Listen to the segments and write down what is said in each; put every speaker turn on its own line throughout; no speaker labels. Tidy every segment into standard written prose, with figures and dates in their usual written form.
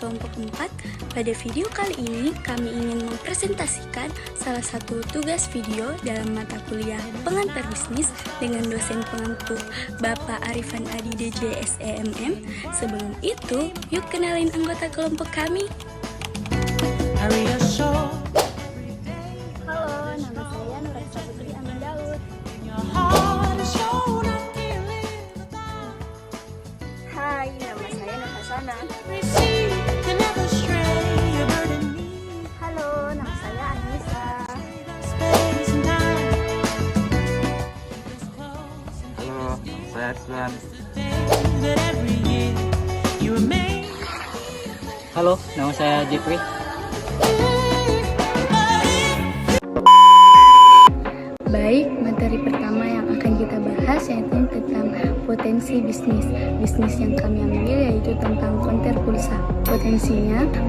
kelompok 4. Pada video kali ini kami ingin mempresentasikan salah satu tugas video dalam mata kuliah pengantar bisnis dengan dosen pengampu Bapak Arifan Adi DJ SEMM. Sebelum itu, yuk kenalin anggota kelompok kami. Halo, nama saya Nuresa Putri Amin Daud. Hai, nama saya Natasana. Halo, nama saya Anissa.
Halo, saya Arslan.
Halo, nama saya Jeffrey.
Baik, materi pertama yang akan kita bahas yaitu tentang potensi bisnis. Bisnis yang kami ambil yaitu tentang konter pulsa.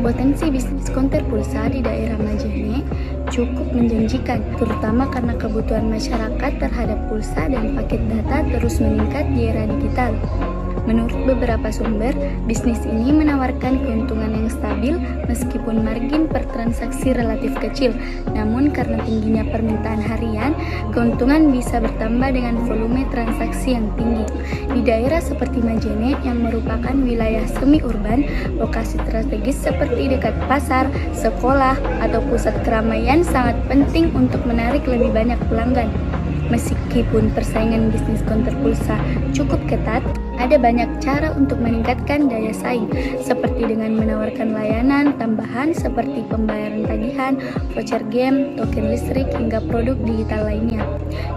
Potensi bisnis konter pulsa di daerah Majene cukup menjanjikan, terutama karena kebutuhan masyarakat terhadap pulsa dan paket data terus meningkat di era digital. Menurut beberapa sumber, bisnis ini menawarkan keuntungan yang stabil meskipun margin per transaksi relatif kecil. Namun karena tingginya permintaan harian, keuntungan bisa bertambah dengan volume transaksi yang tinggi. Di daerah seperti Majene yang merupakan wilayah semi-urban, lokasi strategis seperti dekat pasar, sekolah, atau pusat keramaian sangat penting untuk menarik lebih banyak pelanggan. Meskipun persaingan bisnis konter pulsa cukup ketat, ada banyak cara untuk meningkatkan daya saing, seperti dengan menawarkan layanan tambahan seperti pembayaran tagihan, voucher game, token listrik, hingga produk digital lainnya.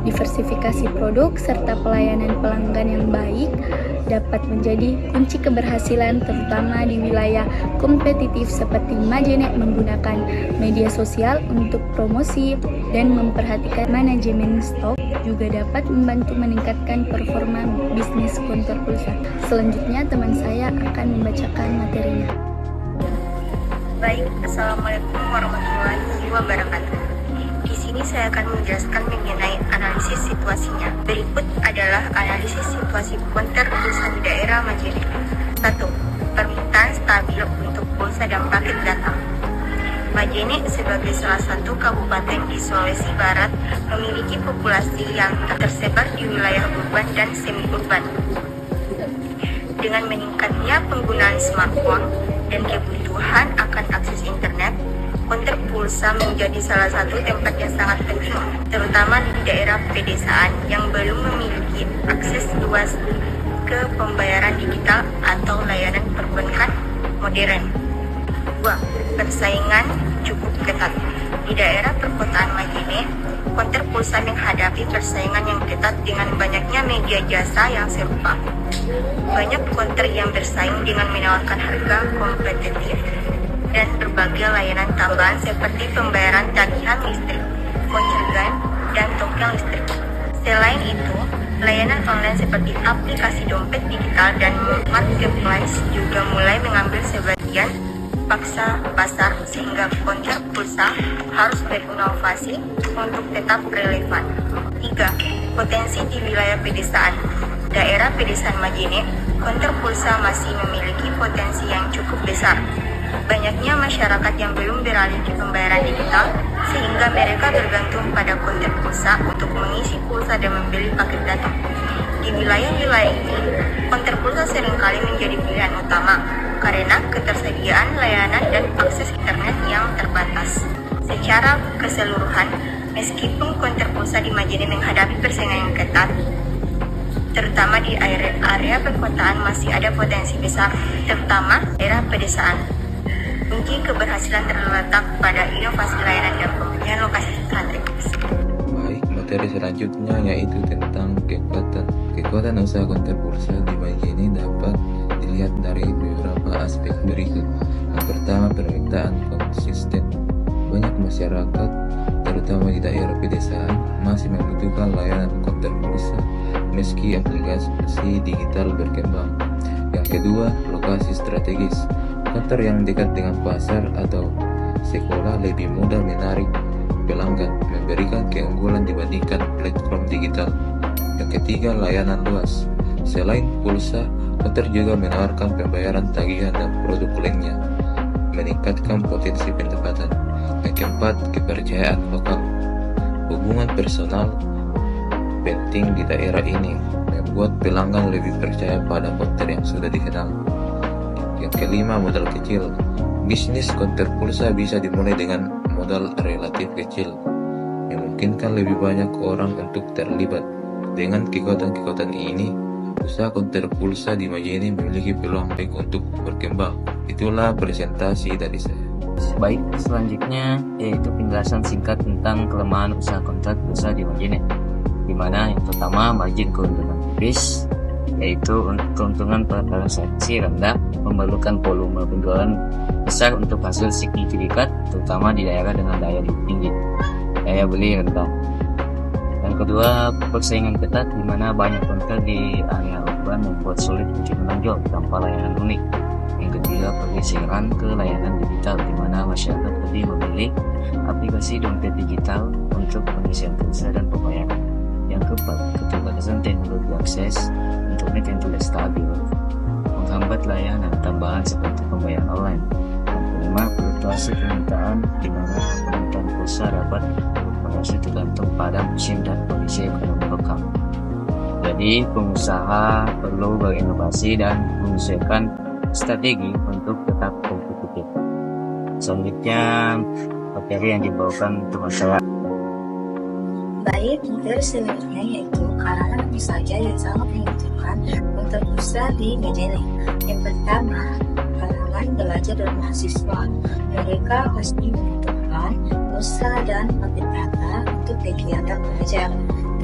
Diversifikasi produk serta pelayanan pelanggan yang baik dapat menjadi kunci keberhasilan, terutama di wilayah kompetitif seperti Majene. Menggunakan media sosial untuk promosi dan memperhatikan manajemen stok juga dapat membantu meningkatkan performa bisnis konter pulsa. Selanjutnya teman saya akan membacakan materinya.
Baik, Assalamualaikum warahmatullahi wabarakatuh. Di sini saya akan menjelaskan mengenai analisis situasinya. Berikut adalah analisis situasi konter pulsa di daerah Majene. 1. Permintaan stabil untuk pulsa dan paket data. Majene sebagai salah satu kabupaten di Sulawesi Barat memiliki populasi yang tersebar di wilayah urban dan semi-urban. Dengan meningkatnya penggunaan smartphone dan kebutuhan akan akses internet, konter pulsa menjadi salah satu tempat yang sangat penting, terutama di daerah pedesaan yang belum memiliki akses luas ke pembayaran digital atau layanan perbankan modern. 2. Persaingan cukup ketat. Di daerah perkotaan Majene, konter pulsa menghadapi persaingan yang ketat dengan banyaknya media jasa yang serupa. Banyak konter yang bersaing dengan menawarkan harga kompetitif dan berbagai layanan tambahan seperti pembayaran tagihan listrik, voucher game, dan token listrik. Selain itu, layanan online seperti aplikasi dompet digital dan marketplace juga mulai mengambil sebagian paksa pasar, sehingga konter pulsa harus berinovasi untuk tetap relevan. 3. Potensi di wilayah pedesaan. Daerah pedesaan Majene, konter pulsa masih memiliki potensi yang cukup besar. Banyaknya masyarakat yang belum beralih ke pembayaran digital, sehingga mereka bergantung pada konter pulsa untuk mengisi pulsa dan membeli paket data. Di wilayah-wilayah ini, konter pulsa seringkali menjadi pilihan utama karena ketersediaan layanan dan akses internet yang terbatas. Secara keseluruhan, meskipun konter pulsa di Majene menghadapi persaingan yang ketat, terutama di area perkotaan, masih ada potensi besar, terutama daerah pedesaan. Kunci keberhasilan terletak pada inovasi layanan dan pemilihan lokasi strategis.
Baik, materi selanjutnya yaitu tentang kekuatan usaha konter pulsa di Majene dapat dilihat dari beberapa aspek berikut. Yang pertama, permintaan konsisten. Banyak masyarakat, terutama di daerah pedesaan, masih membutuhkan layanan konter pulsa meski aplikasi digital berkembang. Yang kedua, lokasi strategis. Konter yang dekat dengan pasar atau sekolah lebih mudah menarik pelanggan, memberikan keunggulan dibandingkan platform digital. Yang ketiga, layanan luas. Selain pulsa, konter juga menawarkan pembayaran tagihan dan produk lainnya. meningkatkan potensi pendapatan. Yang keempat, kepercayaan lokal. Hubungan personal penting di daerah ini membuat pelanggan lebih percaya pada konter yang sudah dikenal. Yang kelima, modal kecil. Bisnis konter pulsa bisa dimulai dengan modal relatif kecil, memungkinkan lebih banyak orang untuk terlibat. Dengan kekuatan-kekuatan ini, usaha konter pulsa di Majene memiliki peluang baik untuk berkembang. Itulah presentasi dari saya.
Baik, selanjutnya yaitu penjelasan singkat tentang kelemahan usaha kontrak pulsa di Majene. Di mana yang pertama, margin keuntungan tipis, yaitu keuntungan per transaksi rendah, memerlukan volume penjualan besar untuk hasil signifikan, terutama di daerah dengan daya tinggi, daya beli rendah. Yang kedua, persaingan ketat di mana banyak kontrak di area urban membuat sulit untuk menonjol tanpa layanan unik. Yang ketiga, pergeseran ke layanan digital di mana masyarakat lebih memilih aplikasi dompet digital untuk pengisian pulsa dan pembayaran. Yang keempat, keterbatasan teknologi akses internet yang tidak stabil menghambat layanan tambahan seperti pembayaran online. Yang kelima, fluktuasi permintaan di mana permintaan pulsa dapat bervariasi tergantung pada musim dan kondisi ekonomi lokal. Jadi, pengusaha perlu berinovasi dan menyesuaikan strategi untuk tetap kompetitif. Selanjutnya, materi yang dibawakan teman saya.
Baik, materi selanjutnya yaitu kalangan apa saja yang sangat membutuhkan konter pulsa di Majene. Yang pertama, kalangan pelajar dan mahasiswa. Mereka pasti membutuhkan pulsa dan paket data untuk kegiatan belajar,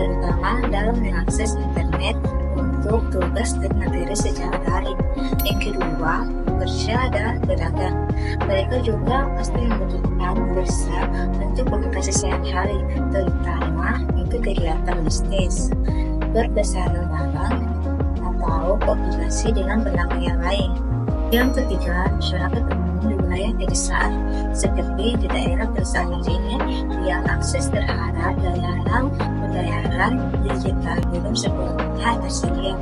terutama dalam mengakses internet untuk tugas dan materi secara daring. Yang kedua, pekerja dan pedagang. Mereka juga pasti membutuhkan pulsa untuk komunikasi sehari-hari, terutama untuk kegiatan bisnis, berdasarkan dagang atau koordinasi dengan pelanggan yang lain. Yang ketiga, masyarakat umum di wilayah pedesaan seperti di daerah pedesaan Majene yang akses terhadap layanan pembayaran digital belum sepenuhnya tersedia.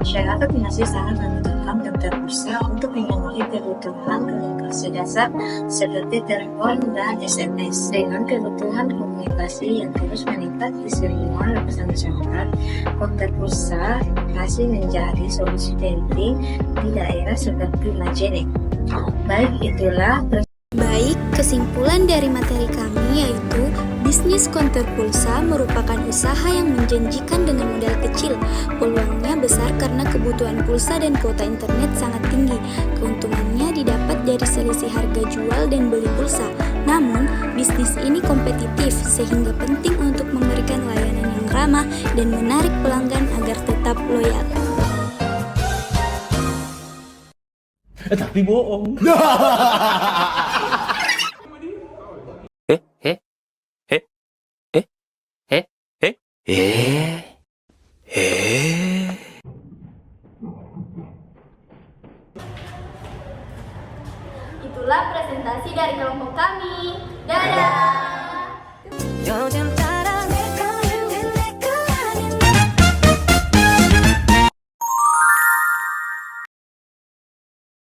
Masyarakat masih sangat membutuhkan konter pulsa untuk memenuhi kebutuhan komunikasi dasar seperti telepon dan SMS. Dengan kebutuhan komunikasi yang terus meningkat di semua lapisan masyarakat, konter pulsa masih menjadi solusi penting di daerah seperti Majene. Baik, itulah
Baik, kesimpulan dari materi kami yaitu bisnis konter pulsa merupakan usaha yang menjanjikan dengan modal kecil. Peluangnya besar karena kebutuhan pulsa dan kuota internet sangat tinggi. Keuntungannya didapat dari selisih harga jual dan beli pulsa. Namun, bisnis ini kompetitif sehingga penting untuk memberikan layanan yang ramah dan menarik pelanggan agar tetap loyal.
Tapi bohong.
Itulah presentasi dari kelompok kami. Dadah!